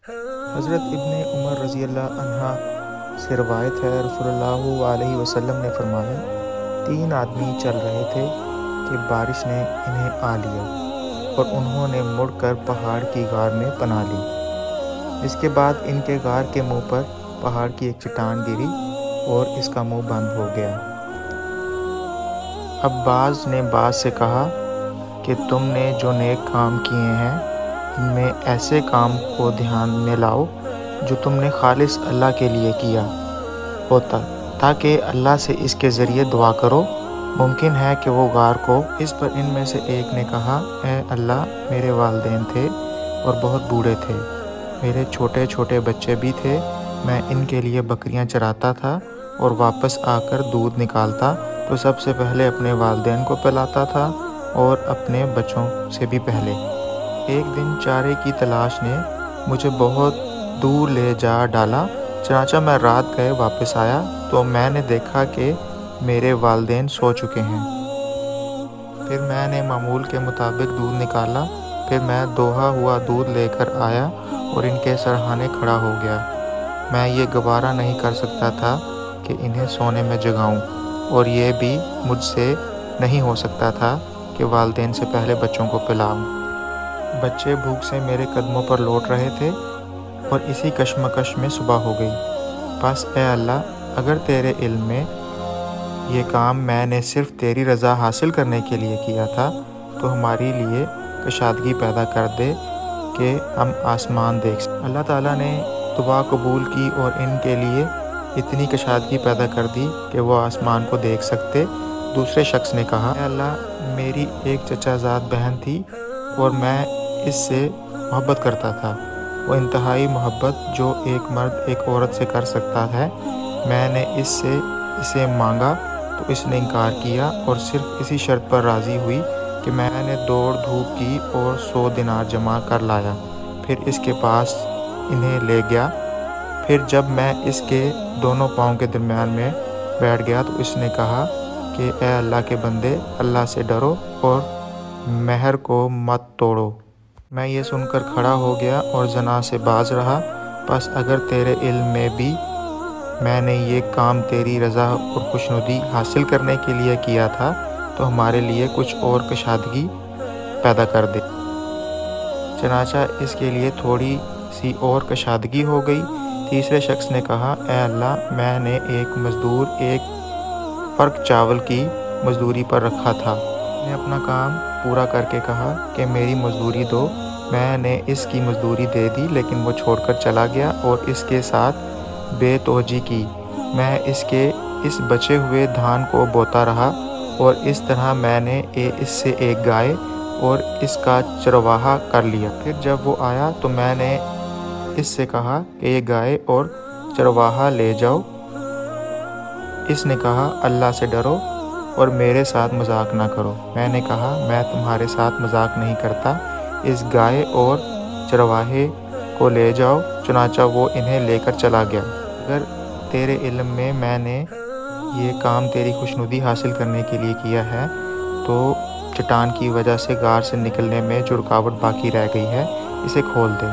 حضرت ابن عمر رضی اللہ عنہ سے روایت ہے، رسول اللہ علیہ وسلم نے فرمایا، 3 آدمی چل رہے تھے کہ بارش نے انہیں آ لیا اور انہوں نے مڑ کر پہاڑ کی غار میں پناہ لی۔ اس کے بعد ان کے غار کے منہ پر پہاڑ کی ایک چٹان گری اور اس کا منہ بند ہو گیا۔ اب بعض نے بعض سے کہا کہ تم نے جو نیک کام کیے ہیں ان میں ایسے کام کو دھیان میں لاؤ جو تم نے خالص اللہ کے لیے کیا ہوتا، تاکہ اللہ سے اس کے ذریعے دعا کرو، ممکن ہے کہ وہ غار کو۔ اس پر ان میں سے ایک نے کہا، اے اللہ، میرے والدین تھے اور بہت بوڑھے تھے، میرے چھوٹے چھوٹے بچے بھی تھے، میں ان کے لیے بکریاں چراتا تھا اور واپس آ کر دودھ نکالتا تو سب سے پہلے اپنے والدین کو پلاتا تھا اور اپنے بچوں سے بھی پہلے۔ ایک دن چارے کی تلاش نے مجھے بہت دور لے جا ڈالا، چنانچہ میں رات گئے واپس آیا تو میں نے دیکھا کہ میرے والدین سو چکے ہیں۔ پھر میں نے معمول کے مطابق دودھ نکالا، پھر میں دوہا ہوا دودھ لے کر آیا اور ان کے سرہانے کھڑا ہو گیا۔ میں یہ گوارا نہیں کر سکتا تھا کہ انہیں سونے میں جگاؤں، اور یہ بھی مجھ سے نہیں ہو سکتا تھا کہ والدین سے پہلے بچوں کو پلاؤں۔ بچے بھوک سے میرے قدموں پر لوٹ رہے تھے اور اسی کشمکش میں صبح ہو گئی۔ بس اے اللہ، اگر تیرے علم میں یہ کام میں نے صرف تیری رضا حاصل کرنے کے لیے کیا تھا تو ہمارے لیے کشادگی پیدا کر دے کہ ہم آسمان دیکھ سکیں۔ اللہ تعالیٰ نے دعا قبول کی اور ان کے لیے اتنی کشادگی پیدا کر دی کہ وہ آسمان کو دیکھ سکتے۔ دوسرے شخص نے کہا، اے اللہ، میری ایک چچا زاد بہن تھی اور میں اس سے محبت کرتا تھا، وہ انتہائی محبت جو ایک مرد ایک عورت سے کر سکتا ہے۔ میں نے اسے مانگا تو اس نے انکار کیا اور صرف اسی شرط پر راضی ہوئی کہ میں نے دوڑ دھوپ کی اور 100 دینار جمع کر لایا، پھر اس کے پاس انہیں لے گیا۔ پھر جب میں اس کے دونوں پاؤں کے درمیان میں بیٹھ گیا تو اس نے کہا کہ اے اللہ کے بندے، اللہ سے ڈرو اور مہر کو مت توڑو۔ میں یہ سن کر کھڑا ہو گیا اور زنا سے باز رہا۔ بس اگر تیرے علم میں بھی میں نے یہ کام تیری رضا اور خوشنودی حاصل کرنے کے لیے کیا تھا تو ہمارے لیے کچھ اور کشادگی پیدا کر دے۔ چنانچہ اس کے لیے تھوڑی سی اور کشادگی ہو گئی۔ تیسرے شخص نے کہا، اے اللہ، میں نے ایک مزدور ایک فرق چاول کی مزدوری پر رکھا تھا، میں نے اپنا کام پورا کر کے کہا کہ میری مزدوری دو۔ میں نے اس کی مزدوری دے دی لیکن وہ چھوڑ کر چلا گیا اور اس کے ساتھ بے توجہی کی۔ میں اس بچے ہوئے دھان کو بوتا رہا اور اس طرح میں نے اس سے ایک گائے اور اس کا چرواہا کر لیا۔ پھر جب وہ آیا تو میں نے اس سے کہا کہ یہ گائے اور چرواہا لے جاؤ۔ اس نے کہا، اللہ سے ڈرو اور میرے ساتھ مذاق نہ کرو۔ میں نے کہا، میں تمہارے ساتھ مذاق نہیں کرتا، اس گائے اور چرواہے کو لے جاؤ۔ چنانچہ وہ انہیں لے کر چلا گیا۔ اگر تیرے علم میں نے یہ کام تیری خوشنودی حاصل کرنے کے لیے کیا ہے تو چٹان کی وجہ سے غار سے نکلنے میں جو رکاوٹ باقی رہ گئی ہے اسے کھول دے۔